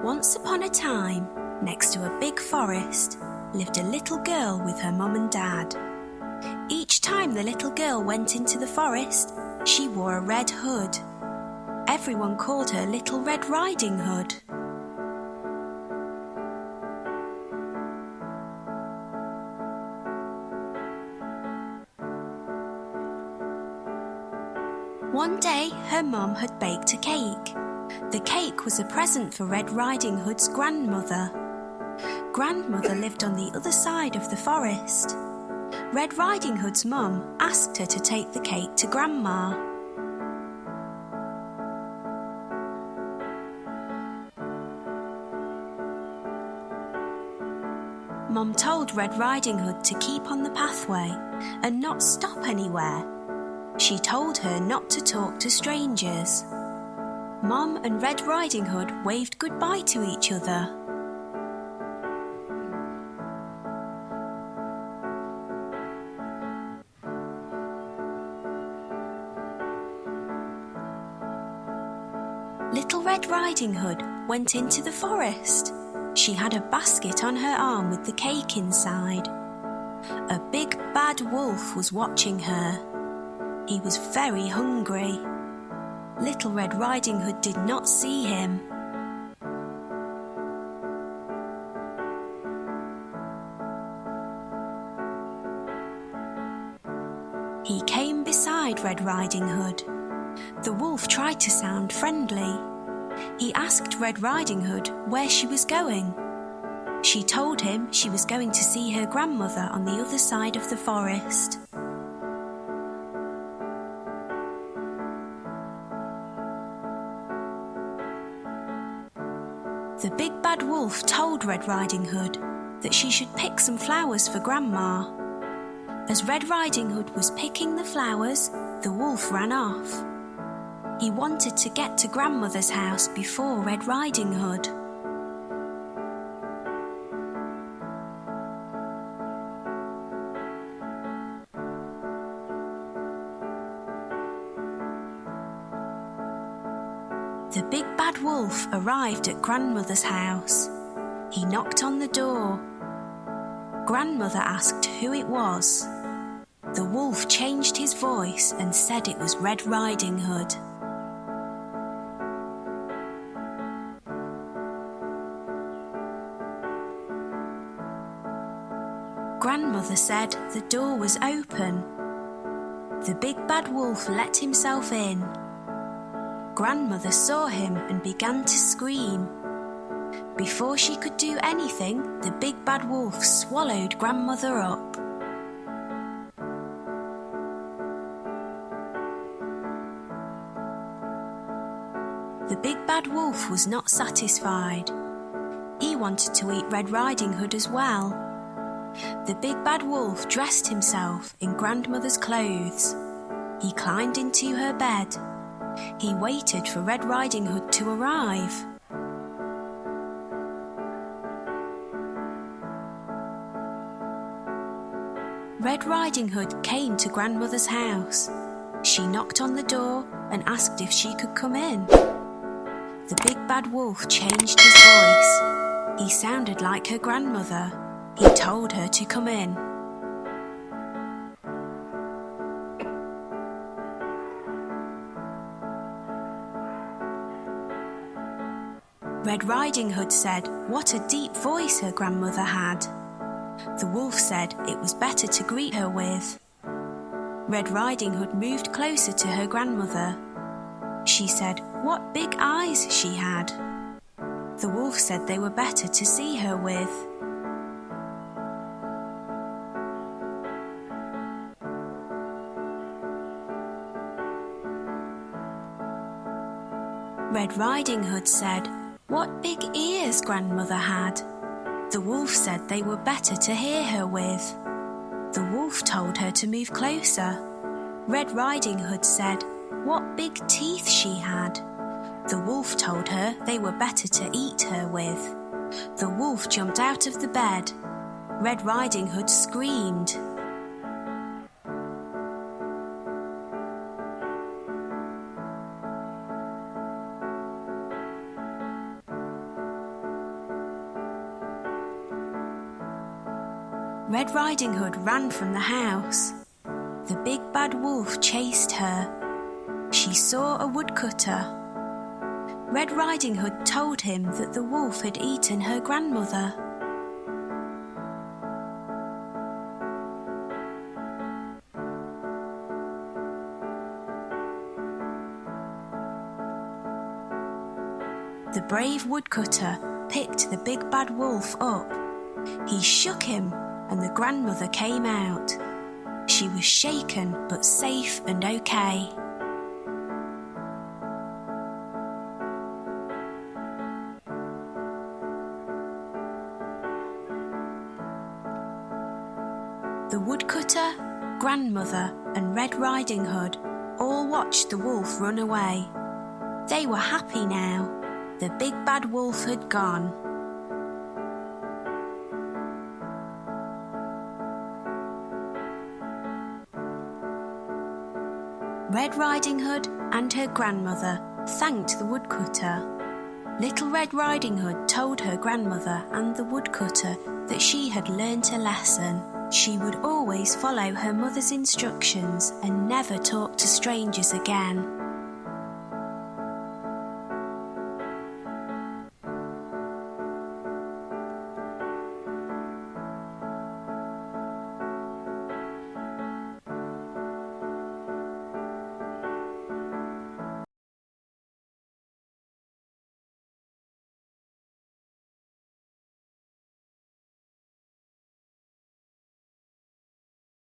Once upon a time, next to a big forest, lived a little girl with her mum and dad. Each time the little girl went into the forest, she wore a red hood. Everyone called her Little Red Riding Hood. One day, her mum had baked a cake. The cake was a present for Red Riding Hood's grandmother. Grandmother lived on the other side of the forest. Red Riding Hood's mum asked her to take the cake to Grandma. Mum told Red Riding Hood to keep on the pathway and not stop anywhere. She told her not to talk to strangers. Mum and Red Riding Hood waved goodbye to each other. Little Red Riding Hood went into the forest. She had a basket on her arm with the cake inside. A big bad wolf was watching her. He was very hungry. Little Red Riding Hood did not see him. He came beside Red Riding Hood. The wolf tried to sound friendly. He asked Red Riding Hood where she was going. She told him she was going to see her grandmother on the other side of the forest. The big bad wolf told Red Riding Hood that she should pick some flowers for Grandma. As Red Riding Hood was picking the flowers, the wolf ran off. He wanted to get to Grandmother's house before Red Riding Hood. The big bad wolf arrived at Grandmother's house. He knocked on the door. Grandmother asked who it was. The wolf changed his voice and said it was Red Riding Hood. Grandmother said the door was open. The big bad wolf let himself in. Grandmother saw him and began to scream. Before she could do anything, the big bad wolf swallowed Grandmother up. The big bad wolf was not satisfied. He wanted to eat Red Riding Hood as well. The big bad wolf dressed himself in Grandmother's clothes. He climbed into her bed. He waited for Red Riding Hood to arrive. Red Riding Hood came to Grandmother's house. She knocked on the door and asked if she could come in. The big bad wolf changed his voice. He sounded like her grandmother. He told her to come in. Red Riding Hood said what a deep voice her grandmother had. The wolf said it was better to greet her with. Red Riding Hood moved closer to her grandmother. She said what big eyes she had. The wolf said they were better to see her with. Red Riding Hood said what big ears Grandmother had. The wolf said they were better to hear her with. The wolf told her to move closer. Red Riding Hood said what big teeth she had. The wolf told her they were better to eat her with. The wolf jumped out of the bed. Red Riding Hood screamed. Red Riding Hood ran from the house. The big bad wolf chased her. She saw a woodcutter. Red Riding Hood told him that the wolf had eaten her grandmother. The brave woodcutter picked the big bad wolf up. He shook him, and the grandmother came out. She was shaken but safe and okay. The woodcutter, grandmother, and Red Riding Hood all watched the wolf run away. They were happy now. The big bad wolf had gone. Red Riding Hood and her grandmother thanked the woodcutter. Little Red Riding Hood told her grandmother and the woodcutter that she had learnt a lesson. She would always follow her mother's instructions and never talk to strangers again.